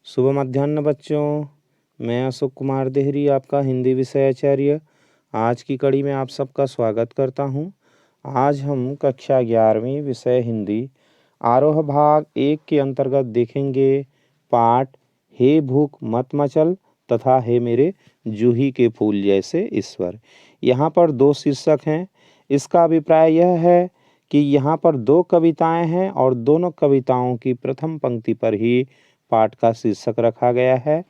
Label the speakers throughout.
Speaker 1: शुभ मध्याह्न बच्चों। मैं अशोक कुमार देहरी, आपका हिंदी विषय आचार्य, आज की कड़ी में आप सबका स्वागत करता हूं। आज हम कक्षा 11वीं विषय हिंदी आरोह भाग 1 के अंतर्गत देखेंगे पाठ हे भूख मत मचल तथा हे मेरे जूही के फूल जैसे ईश्वर। यहाँ पर दो शीर्षक हैं। इसका अभिप्राय यह है कि यहाँ पर दो कविताएं हैं और दोनों कविताओं की प्रथम पंक्ति पर ही पाठ का शीर्षक रखा गया है।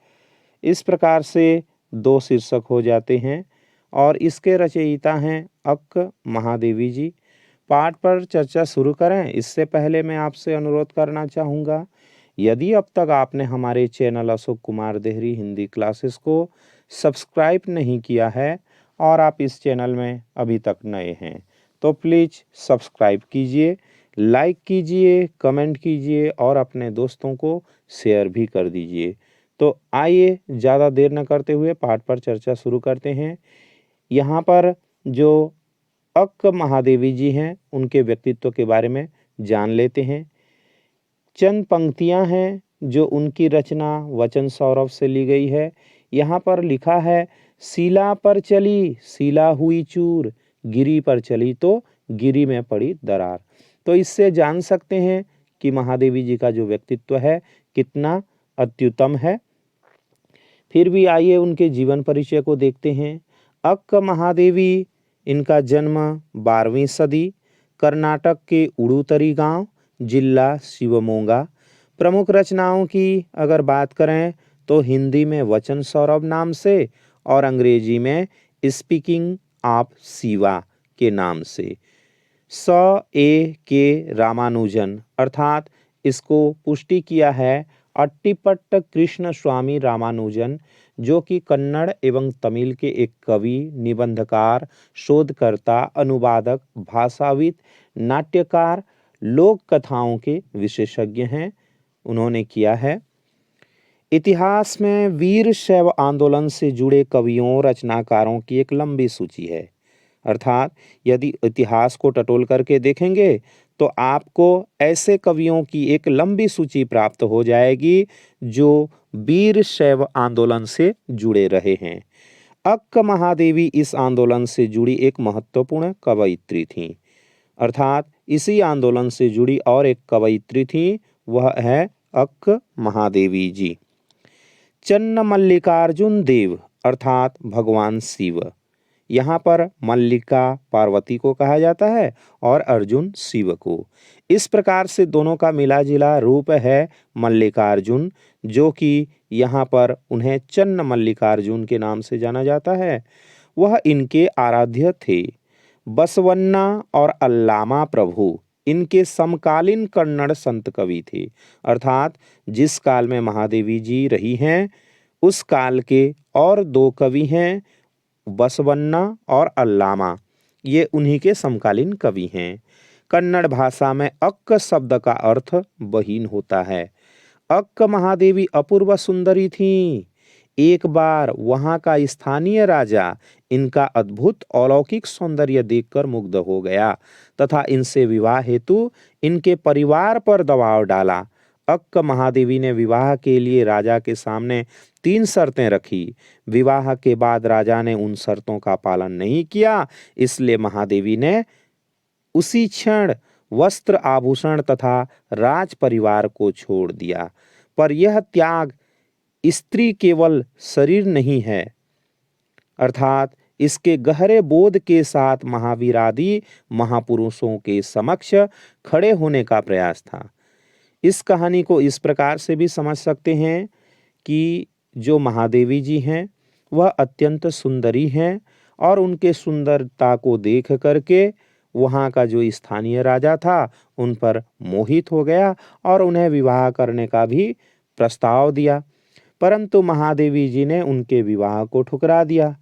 Speaker 1: इस प्रकार से दो शीर्षक हो जाते हैं और इसके रचयिता हैं अक्क महादेवी जी। पाठ पर चर्चा शुरू करें इससे पहले मैं आपसे अनुरोध करना चाहूँगा, यदि अब तक आपने हमारे चैनल अशोक कुमार देहरी हिंदी क्लासेस को सब्सक्राइब नहीं किया है और आप इस चैनल में अभी तक नए हैं तो प्लीज़ सब्सक्राइब कीजिए, लाइक कीजिए, कमेंट कीजिए और अपने दोस्तों को शेयर भी कर दीजिए। तो आइए ज़्यादा देर न करते हुए पाठ पर चर्चा शुरू करते हैं। यहाँ पर जो अक्क महादेवी जी हैं उनके व्यक्तित्व के बारे में जान लेते हैं। चंद पंक्तियाँ हैं जो उनकी रचना वचन सौरभ से ली गई है। यहाँ पर लिखा है, शिला पर चली शिला हुई चूर, गिरी पर चली तो गिरी में पड़ी दरार। तो इससे जान सकते हैं कि महादेवी जी का जो व्यक्तित्व है कितना अत्युत्तम है। फिर भी आइए उनके जीवन परिचय को देखते हैं। अक्क महादेवी, इनका जन्म 12वीं सदी, कर्नाटक के उडुतरी गांव, जिला शिवमोगा। प्रमुख रचनाओं की अगर बात करें तो हिंदी में वचन सौरभ नाम से और अंग्रेजी में स्पीकिंग ऑफ शिवा के नाम से। के रामानुजन अर्थात इसको पुष्टि किया है अट्टीपट्ट कृष्ण स्वामी रामानुजन, जो कि कन्नड़ एवं तमिल के एक कवि, निबंधकार, शोधकर्ता, अनुवादक, भाषाविद, नाट्यकार, लोक कथाओं के विशेषज्ञ हैं। उन्होंने किया है। इतिहास में वीर शैव आंदोलन से जुड़े कवियों रचनाकारों की एक लंबी सूची है। अर्थात यदि इतिहास को टटोल करके देखेंगे तो आपको ऐसे कवियों की एक लंबी सूची प्राप्त हो जाएगी जो वीर शैव आंदोलन से जुड़े रहे हैं। अक्क महादेवी इस आंदोलन से जुड़ी एक महत्वपूर्ण कवयित्री थीं। अर्थात इसी आंदोलन से जुड़ी और एक कवयित्री थी, वह है अक्क महादेवी जी। चन्न मल्लिकार्जुन देव अर्थात भगवान शिव। यहाँ पर मल्लिका पार्वती को कहा जाता है और अर्जुन शिव को। इस प्रकार से दोनों का मिला जुला रूप है मल्लिकार्जुन, जो कि यहाँ पर उन्हें चन्न मल्लिकार्जुन के नाम से जाना जाता है। वह इनके आराध्य थे। बसवन्ना और अल्लामा प्रभु इनके समकालीन कन्नड़ संत कवि थे। अर्थात जिस काल में महादेवी जी रही हैं उस काल के और दो कवि हैं, बसवन्ना और अल्लामा। ये उन्हीं के समकालीन कवि हैं। कन्नड़ भाषा में अक्क शब्द का अर्थ बहीन होता है। अक्क महादेवी अपूर्व सुंदरी थीं। एक बार वहां का स्थानीय राजा इनका अद्भुत अलौकिक सौंदर्य देखकर मुग्ध हो गया तथा इनसे विवाह हेतु इनके परिवार पर दबाव डाला। अक्क महादेवी ने विवाह के लिए राजा के सामने 3 शर्तें रखी। विवाह के बाद राजा ने उन शर्तों का पालन नहीं किया, इसलिए महादेवी ने उसी क्षण वस्त्र आभूषण तथा राज परिवार को छोड़ दिया। पर यह त्याग स्त्री केवल शरीर नहीं है, अर्थात इसके गहरे बोध के साथ महावीर आदि महापुरुषों के समक्ष खड़े होने का प्रयास था। इस कहानी को इस प्रकार से भी समझ सकते हैं कि जो महादेवी जी हैं वह अत्यंत सुंदरी हैं और उनके सुंदरता को देख करके वहाँ का जो स्थानीय राजा था उन पर मोहित हो गया और उन्हें विवाह करने का भी प्रस्ताव दिया, परंतु महादेवी जी ने उनके विवाह को ठुकरा दिया।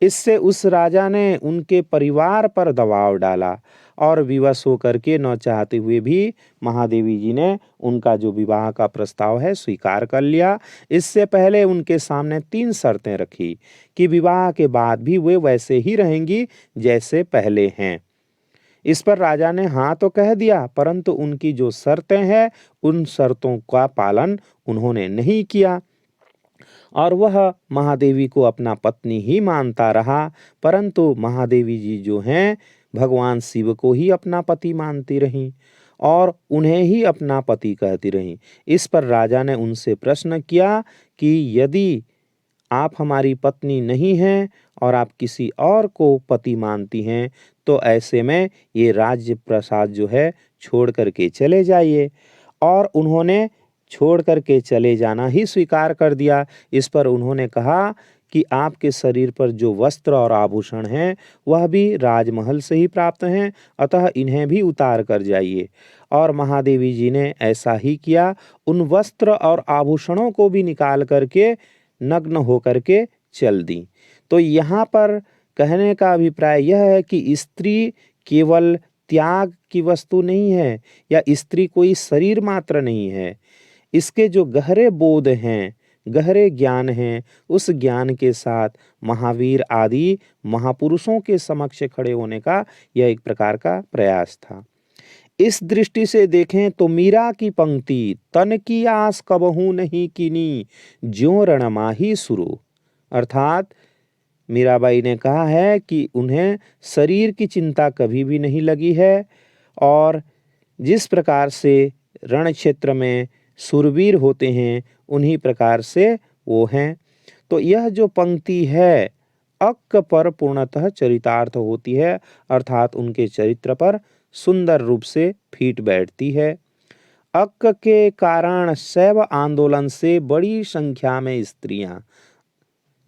Speaker 1: इससे उस राजा ने उनके परिवार पर दबाव डाला और विवश होकर के न चाहते हुए भी महादेवी जी ने उनका जो विवाह का प्रस्ताव है स्वीकार कर लिया। इससे पहले उनके सामने 3 शर्तें रखी कि विवाह के बाद भी वे वैसे ही रहेंगी जैसे पहले हैं। इस पर राजा ने हाँ तो कह दिया, परंतु उनकी जो शर्तें हैं उन शर्तों का पालन उन्होंने नहीं किया और वह महादेवी को अपना पत्नी ही मानता रहा। परंतु महादेवी जी जो हैं भगवान शिव को ही अपना पति मानती रहीं और उन्हें ही अपना पति कहती रहीं। इस पर राजा ने उनसे प्रश्न किया कि यदि आप हमारी पत्नी नहीं हैं और आप किसी और को पति मानती हैं तो ऐसे में ये राज्य प्रसाद जो है छोड़ करके चले जाइए। और उन्होंने छोड़ करके चले जाना ही स्वीकार कर दिया। इस पर उन्होंने कहा कि आपके शरीर पर जो वस्त्र और आभूषण हैं वह भी राजमहल से ही प्राप्त हैं, अतः इन्हें भी उतार कर जाइए। और महादेवी जी ने ऐसा ही किया, उन वस्त्र और आभूषणों को भी निकाल करके नग्न होकर के चल दी। तो यहाँ पर कहने का अभिप्राय यह है कि स्त्री केवल त्याग की वस्तु नहीं है या स्त्री कोई शरीर मात्र नहीं है। इसके जो गहरे बोध हैं, गहरे ज्ञान हैं, उस ज्ञान के साथ महावीर आदि महापुरुषों के समक्ष खड़े होने का यह एक प्रकार का प्रयास था। इस दृष्टि से देखें तो मीरा की पंक्ति तन की आस कबहू नहीं कीनी ज्यों रणमाही सुरो, अर्थात मीराबाई ने कहा है कि उन्हें शरीर की चिंता कभी भी नहीं लगी है और जिस प्रकार से रण क्षेत्र में शूरवीर होते हैं उन्हीं प्रकार से वो हैं। तो यह जो पंक्ति है अक्क पर पूर्णतः चरितार्थ होती है, अर्थात उनके चरित्र पर सुंदर रूप से फीट बैठती है। अक्क के कारण शैव आंदोलन से बड़ी संख्या में स्त्रियां,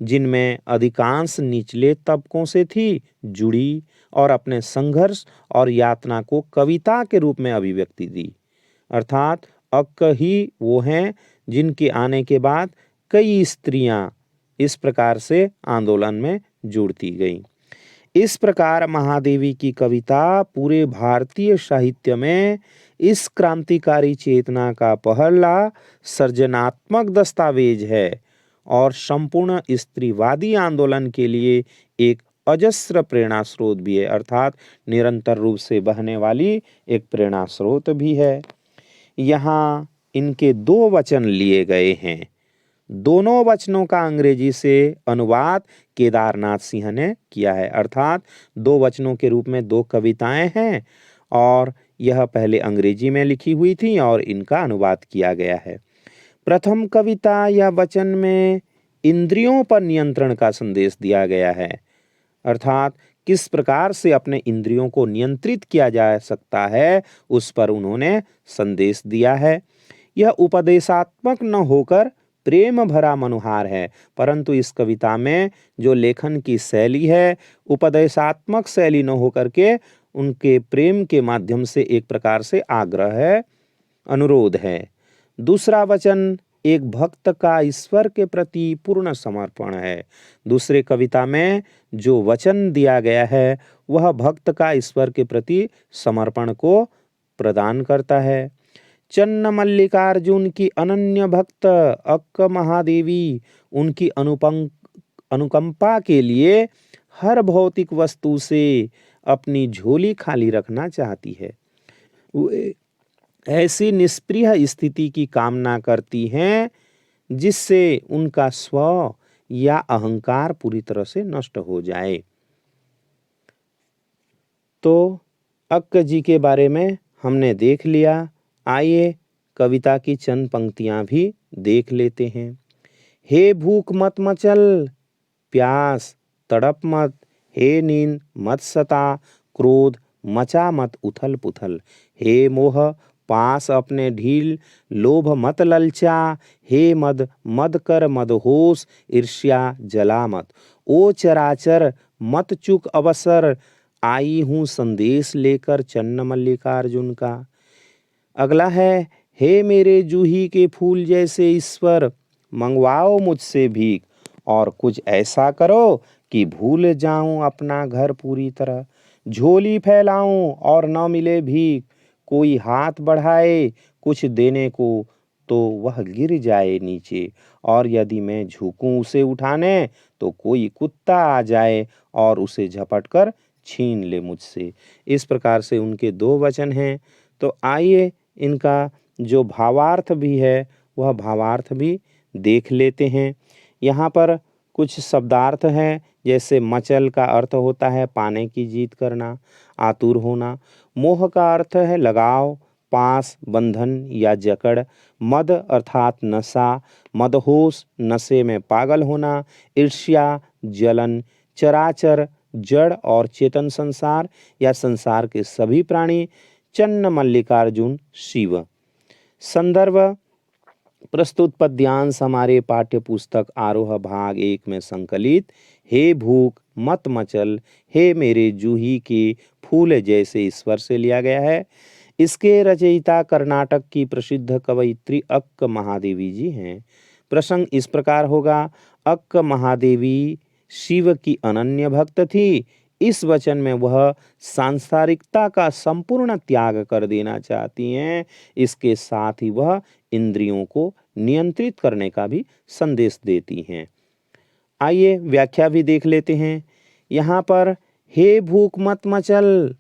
Speaker 1: जिनमें अधिकांश निचले तबकों से थी, जुड़ी और अपने संघर्ष और यातना को कविता के रूप में अभिव्यक्ति दी। अर्थात अक्क ही वो हैं जिनके आने के बाद कई स्त्रियां इस प्रकार से आंदोलन में जुड़ती गईं। इस प्रकार महादेवी की कविता पूरे भारतीय साहित्य में इस क्रांतिकारी चेतना का पहला सृजनात्मक दस्तावेज है और संपूर्ण स्त्रीवादी आंदोलन के लिए एक अजस्र प्रेरणा स्रोत भी है, अर्थात निरंतर रूप से बहने वाली एक प्रेरणा स्रोत भी है। यहाँ इनके दो वचन लिए गए हैं। दोनों वचनों का अंग्रेजी से अनुवाद केदारनाथ सिंह ने किया है, अर्थात दो वचनों के रूप में दो कविताएं हैं और यह पहले अंग्रेजी में लिखी हुई थी और इनका अनुवाद किया गया है। प्रथम कविता या वचन में इंद्रियों पर नियंत्रण का संदेश दिया गया है, अर्थात किस प्रकार से अपने इंद्रियों को नियंत्रित किया जा सकता है उस पर उन्होंने संदेश दिया है। यह उपदेशात्मक न होकर प्रेम भरा मनुहार है, परंतु इस कविता में जो लेखन की शैली है उपदेशात्मक शैली न होकर के उनके प्रेम के माध्यम से एक प्रकार से आग्रह है, अनुरोध है। दूसरा वचन एक भक्त का ईश्वर के प्रति पूर्ण समर्पण है। दूसरे कविता में जो वचन दिया गया है वह भक्त का ईश्वर के प्रति समर्पण को प्रदान करता है। चन्न मल्लिकार्जुन की अनन्य भक्त अक्क महादेवी उनकी अनुकंपा के लिए हर भौतिक वस्तु से अपनी झोली खाली रखना चाहती है। वे ऐसी निष्प्रिय स्थिति की कामना करती हैं जिससे उनका स्व या अहंकार पूरी तरह से नष्ट हो जाए। तो अक्क जी के बारे में हमने देख लिया। आइए कविता की चंद पंक्तियां भी देख लेते हैं। हे भूख मत मचल, प्यास तड़प मत, हे नींद मत सता, क्रोध मचा मत उथल पुथल, हे मोह पास अपने ढील, लोभ मत ललचा, हे मद मद कर मदहोश, ईर्ष्या जला मत, ओ चराचर मत चुक अवसर, आई हूँ संदेश लेकर चन्न मल्लिकार्जुन का। अगला है, हे मेरे जूही के फूल जैसे ईश्वर, मंगवाओ मुझसे भीख और कुछ ऐसा करो कि भूल जाऊं अपना घर पूरी तरह, झोली फैलाऊं और न मिले भीख, कोई हाथ बढ़ाए कुछ देने को तो वह गिर जाए नीचे, और यदि मैं झुकूं उसे उठाने तो कोई कुत्ता आ जाए और उसे झपट कर छीन ले मुझसे। इस प्रकार से उनके दो वचन हैं। तो आइए इनका जो भावार्थ भी है वह भावार्थ भी देख लेते हैं। यहाँ पर कुछ शब्दार्थ हैं, जैसे मचल का अर्थ होता है पाने की जीत करना, आतुर होना। मोह का अर्थ है लगाव, पास, बंधन या जकड़। मद अर्थात नशा, मदहोश, नशे में पागल होना। ईर्ष्या, जलन। चराचर, जड़ और चेतन संसार या संसार के सभी प्राणी। चन्न मल्लिकार्जुन शिव। संदर्भ: प्रस्तुत पद्यांश हमारे पाठ्य पुस्तक आरोह भाग 1 में संकलित हे भूख मत मचल हे मेरे जूही के फूल जैसे ईश्वर से लिया गया है। इसके रचयिता कर्नाटक की प्रसिद्ध कवयित्री अक्क महादेवी जी हैं। प्रसंग इस प्रकार होगा। अक्क महादेवी शिव की अनन्य भक्त थी। इस वचन में वह सांसारिकता का संपूर्ण त्याग कर देना चाहती हैं। इसके साथ ही वह इंद्रियों को नियंत्रित करने का भी संदेश देती हैं। आइए व्याख्या भी देख लेते हैं। यहाँ पर हे भूख मत मचल,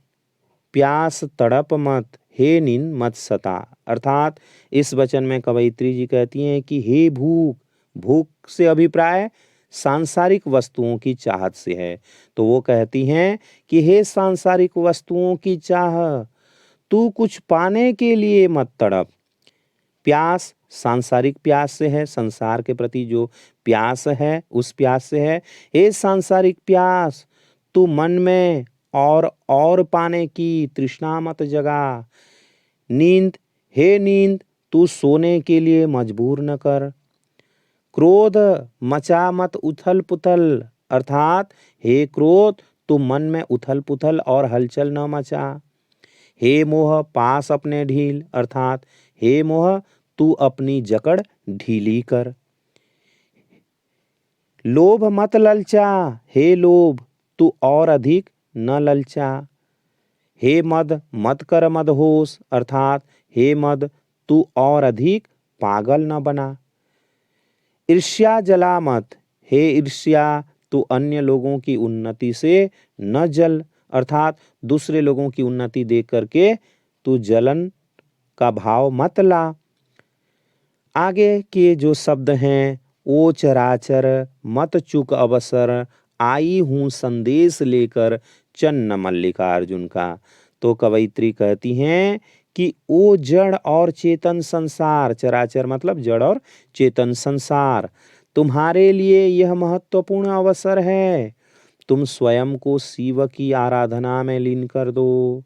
Speaker 1: प्यास तड़प मत, हे नींद मत सता। अर्थात इस वचन में कवयित्री जी कहती हैं कि हे भूख, भूख से अभिप्राय सांसारिक वस्तुओं की चाहत से है। तो वो कहती हैं कि हे सांसारिक वस्तुओं की चाह, तू कुछ पाने के लिए मत तड़प। प्यास सांसारिक प्यास से है, संसार के प्रति जो प्यास है उस प्यास से है। हे सांसारिक प्यास, तू मन में और पाने की तृष्णा मत जगा। नींद, हे नींद, तू सोने के लिए मजबूर न कर। क्रोध, मचा मत उथल पुथल। अर्थात हे क्रोध, तू मन में उथल पुथल और हलचल न मचा। हे मोह, पास अपने ढील। अर्थात हे मोह, तू अपनी जकड़ ढीली कर। लोभ मत ललचा। हे लोभ, तू और अधिक न ललचा। हे मद, मत कर मदहोश। अर्थात हे मद, तू और अधिक पागल न बना। ईर्ष्या जला मत। हे ईर्ष्या, तू अन्य लोगों की उन्नति से न जल। अर्थात दूसरे लोगों की उन्नति देख करके तू जलन का भाव मत ला। आगे के जो शब्द हैं, ओ चराचर मत चुक अवसर, आई हूँ संदेश लेकर चन्न मल्लिकार्जुन का। तो कवयित्री कहती हैं कि ओ जड़ और चेतन संसार, चराचर मतलब जड़ और चेतन संसार, तुम्हारे लिए यह महत्वपूर्ण अवसर है। तुम स्वयं को शिव की आराधना में लीन कर दो,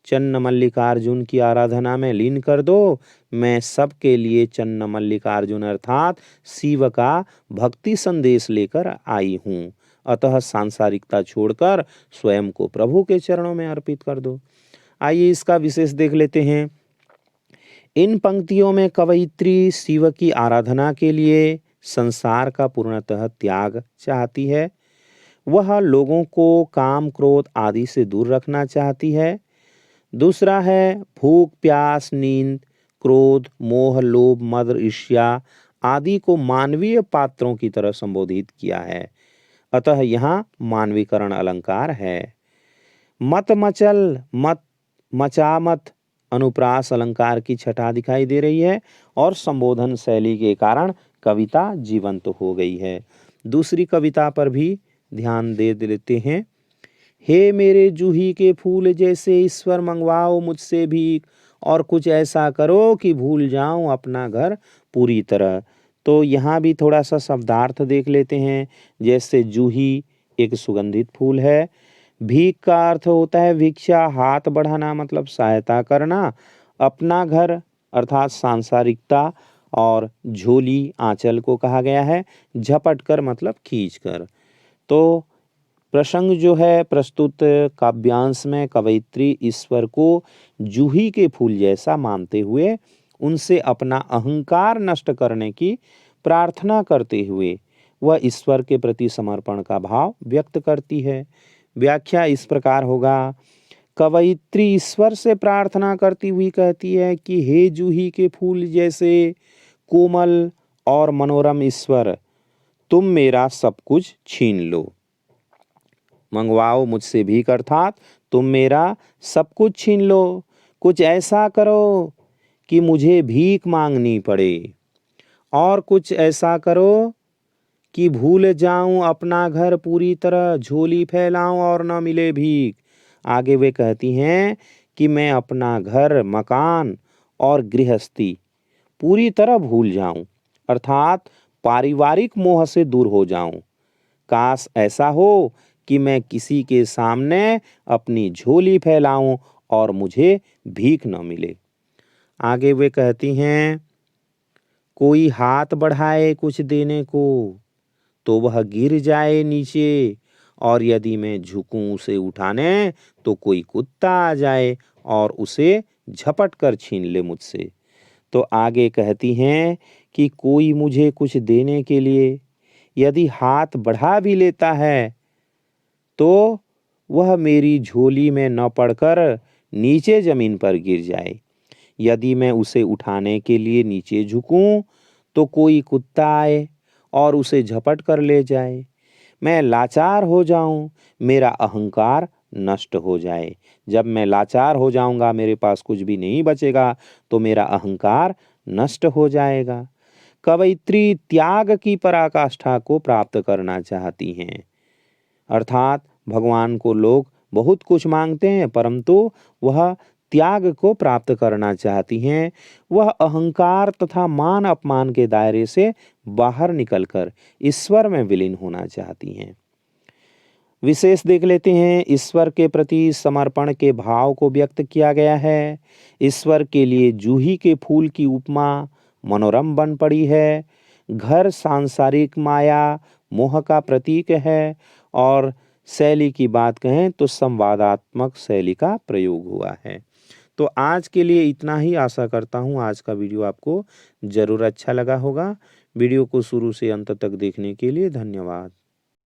Speaker 1: चन्न मल्लिकार्जुन की आराधना में लीन कर दो। मैं सबके लिए चन्न मल्लिकार्जुन अर्थात शिव का भक्ति संदेश लेकर आई हूँ। अतः सांसारिकता छोड़कर स्वयं को प्रभु के चरणों में अर्पित कर दो। आइए इसका विशेष देख लेते हैं। इन पंक्तियों में कवयित्री शिव की आराधना के लिए संसार का पूर्णतः त्याग चाहती है। वह लोगों को काम क्रोध आदि से दूर रखना चाहती है। दूसरा है भूख प्यास नींद क्रोध मोह लोभ मद ईर्ष्या आदि को मानवीय पात्रों की तरह संबोधित किया है। अतः यहाँ मानवीकरण अलंकार है। मत मचल मत मचा मत अनुप्रास अलंकार की छटा दिखाई दे रही है और संबोधन शैली के कारण कविता जीवंत हो गई है। दूसरी कविता पर भी ध्यान दे लेते हैं। हे मेरे जूही के फूल जैसे ईश्वर मंगवाओ मुझसे भीख, और कुछ ऐसा करो कि भूल जाऊं अपना घर पूरी तरह। तो यहाँ भी थोड़ा सा शब्दार्थ देख लेते हैं। जैसे जूही एक सुगंधित फूल है। भीख का अर्थ होता है भिक्षा, हाथ बढ़ाना मतलब सहायता करना। अपना घर अर्थात सांसारिकता, और झोली आंचल को कहा गया है। झपट कर मतलब खींच कर। तो प्रसंग जो है प्रस्तुत काव्यांश में कवयित्री ईश्वर को जूही के फूल जैसा मानते हुए उनसे अपना अहंकार नष्ट करने की प्रार्थना करते हुए वह ईश्वर के प्रति समर्पण का भाव व्यक्त करती है। व्याख्या इस प्रकार होगा। कवयित्री ईश्वर से प्रार्थना करती हुई कहती है कि हे जूही के फूल जैसे कोमल और मनोरम ईश्वर, तुम मेरा सब कुछ छीन लो। मंगवाओ मुझसे भीख, अर्थात तुम मेरा सब कुछ छीन लो, कुछ ऐसा करो कि मुझे भीख मांगनी पड़े, और कुछ ऐसा करो कि भूल जाऊं अपना घर पूरी तरह, झोली फैलाऊं और न मिले भीख। आगे वे कहती हैं कि मैं अपना घर, मकान और गृहस्थी पूरी तरह भूल जाऊं, अर्थात पारिवारिक मोह से दूर हो जाऊं। काश ऐसा हो कि मैं किसी के सामने अपनी झोली फैलाऊं और मुझे भीख न मिले। आगे वे कहती हैं, कोई हाथ बढ़ाए कुछ देने को तो वह गिर जाए नीचे, और यदि मैं झुकूं उसे उठाने तो कोई कुत्ता आ जाए और उसे झपट कर छीन ले मुझसे। तो आगे कहती हैं कि कोई मुझे कुछ देने के लिए यदि हाथ बढ़ा भी लेता है तो वह मेरी झोली में न पड़कर नीचे जमीन पर गिर जाए। यदि मैं उसे उठाने के लिए नीचे झुकूं तो कोई कुत्ता आए और उसे झपट कर ले जाए। मैं लाचार हो जाऊं, मेरा अहंकार नष्ट हो जाए। जब मैं लाचार हो जाऊंगा, मेरे पास कुछ भी नहीं बचेगा, तो मेरा अहंकार नष्ट हो जाएगा। कवयित्री त्याग की पराकाष्ठा को प्राप्त करना चाहती हैं, अर्थात भगवान को लोग बहुत कुछ मांगते हैं परंतु वह त्याग को प्राप्त करना चाहती हैं। वह अहंकार तथा मान अपमान के दायरे से बाहर निकलकर ईश्वर में विलीन होना चाहती हैं। विशेष देख लेते हैं, ईश्वर के प्रति समर्पण के भाव को व्यक्त किया गया है। ईश्वर के लिए जूही के फूल की उपमा मनोरम बन पड़ी है। घर सांसारिक माया मोह का प्रतीक है, और शैली की बात कहें तो संवादात्मक शैली का प्रयोग हुआ है। तो आज के लिए इतना ही। आशा करता हूँ आज का वीडियो आपको ज़रूर अच्छा लगा होगा। वीडियो को शुरू से अंत तक देखने के लिए धन्यवाद।